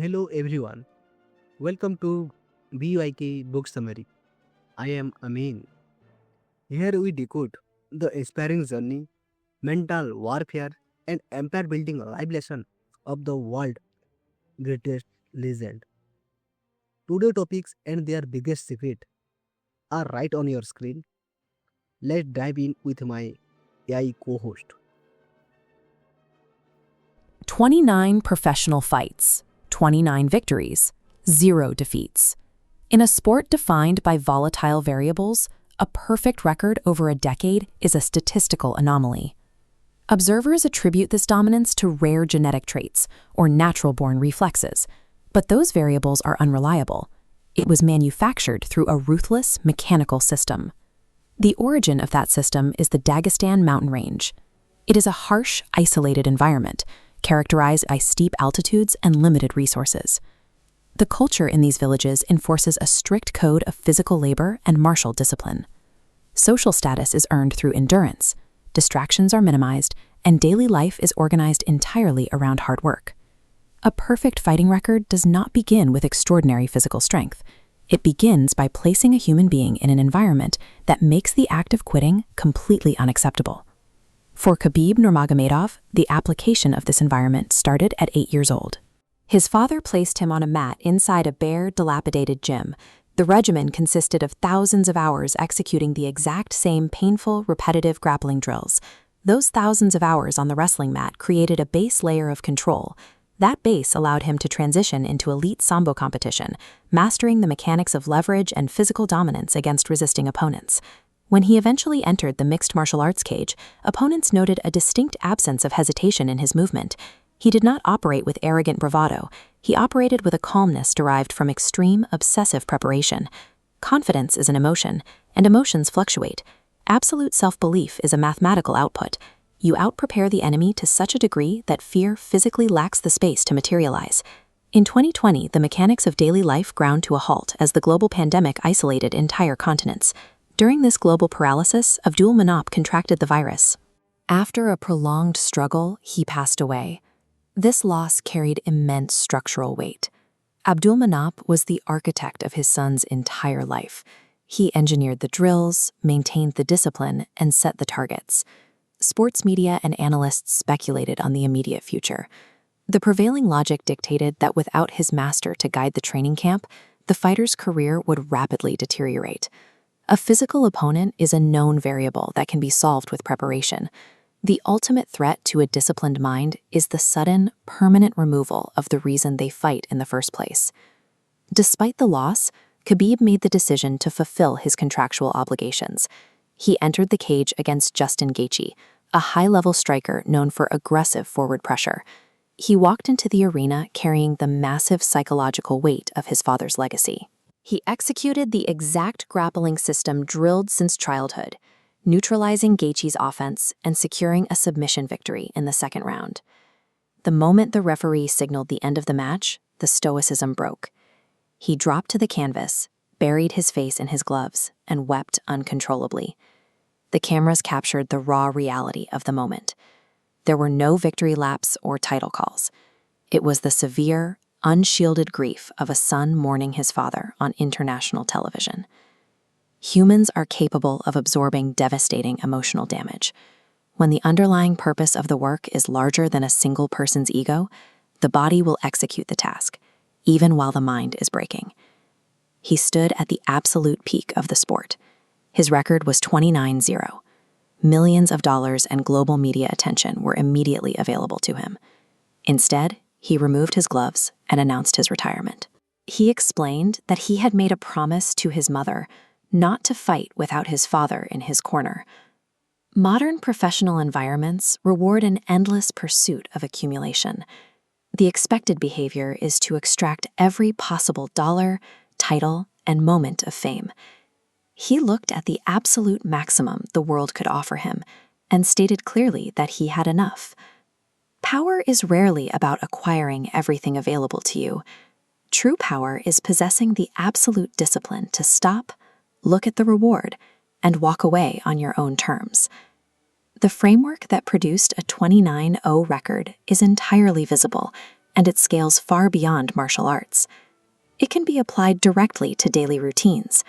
Hello everyone, welcome to BYK Book Summary. I am Amin. Here we decode the inspiring journey, mental warfare, and empire building life lesson of the world's greatest legend. Today topics and their biggest secret are right on your screen. Let's dive in with my AI co-host. 29 professional fights, 29 victories, 0 defeats. In a sport defined by volatile variables, a perfect record over a decade is a statistical anomaly. Observers attribute this dominance to rare genetic traits or natural-born reflexes, but those variables are unreliable. It was manufactured through a ruthless, mechanical system. The origin of that system is the Dagestan mountain range. It is a harsh, isolated environment, characterized by steep altitudes and limited resources. The culture in these villages enforces a strict code of physical labor and martial discipline. Social status is earned through endurance, distractions are minimized, and daily life is organized entirely around hard work. A perfect fighting record does not begin with extraordinary physical strength. It begins by placing a human being in an environment that makes the act of quitting completely unacceptable. For Khabib Nurmagomedov, the application of this environment started at 8 years old. His father placed him on a mat inside a bare, dilapidated gym. The regimen consisted of thousands of hours executing the exact same painful, repetitive grappling drills. Those thousands of hours on the wrestling mat created a base layer of control. That base allowed him to transition into elite Sambo competition, mastering the mechanics of leverage and physical dominance against resisting opponents. When he eventually entered the mixed martial arts cage, opponents noted a distinct absence of hesitation in his movement. He did not operate with arrogant bravado. He operated with a calmness derived from extreme, obsessive preparation. Confidence is an emotion, and emotions fluctuate. Absolute self-belief is a mathematical output. You out-prepare the enemy to such a degree that fear physically lacks the space to materialize. In 2020, the mechanics of daily life ground to a halt as the global pandemic isolated entire continents. During this global paralysis, Abdul Manap contracted the virus. After a prolonged struggle, he passed away. This loss carried immense structural weight. Abdul Manap was the architect of his son's entire life. He engineered the drills, maintained the discipline, and set the targets. Sports media and analysts speculated on the immediate future. The prevailing logic dictated that without his master to guide the training camp, the fighter's career would rapidly deteriorate. A physical opponent is a known variable that can be solved with preparation. The ultimate threat to a disciplined mind is the sudden, permanent removal of the reason they fight in the first place. Despite the loss, Khabib made the decision to fulfill his contractual obligations. He entered the cage against Justin Gaethje, a high-level striker known for aggressive forward pressure. He walked into the arena carrying the massive psychological weight of his father's legacy. He executed the exact grappling system drilled since childhood, neutralizing Gaethje's offense and securing a submission victory in the second round. The moment the referee signaled the end of the match, the stoicism broke. He dropped to the canvas, buried his face in his gloves, and wept uncontrollably. The cameras captured the raw reality of the moment. There were no victory laps or title calls. It was the severe, unshielded grief of a son mourning his father on international television. Humans are capable of absorbing devastating emotional damage. When the underlying purpose of the work is larger than a single person's ego, the body will execute the task, even while the mind is breaking. He stood at the absolute peak of the sport. His record was 29-0. Millions of dollars and global media attention were immediately available to him. Instead, he removed his gloves and announced his retirement. He explained that he had made a promise to his mother not to fight without his father in his corner. Modern professional environments reward an endless pursuit of accumulation. The expected behavior is to extract every possible dollar, title, and moment of fame. He looked at the absolute maximum the world could offer him and stated clearly that he had enough. Power is rarely about acquiring everything available to you. True power is possessing the absolute discipline to stop, look at the reward, and walk away on your own terms. The framework that produced a 29-0 record is entirely visible and it scales far beyond martial arts. It can be applied directly to daily routines.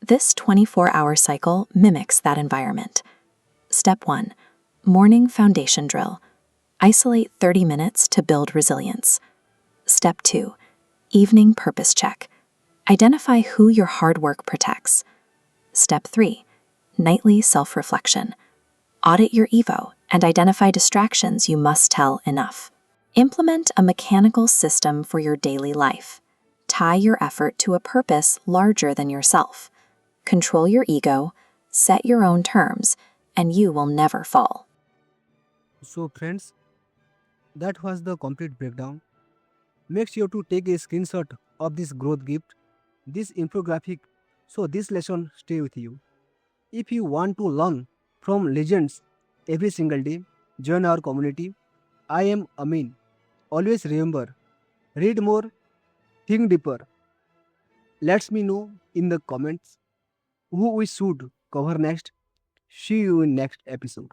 This 24-hour cycle mimics that environment. Step 1. Morning foundation drill. Isolate 30 minutes to build resilience. Step 2. Evening purpose check. Identify who your hard work protects. Step 3. Nightly self-reflection. Audit your ego and identify distractions you must tell enough. Implement a mechanical system for your daily life. Tie your effort to a purpose larger than yourself. Control your ego, set your own terms, and you will never fall. So, friends, that was the complete breakdown. Make sure to take a screenshot of this growth gift, this infographic, so this lesson stay with you. If you want to learn from legends every single day, join our community. I am Amin. Always remember, read more, think deeper. Let me know in the comments who we should cover next. See you in next episode.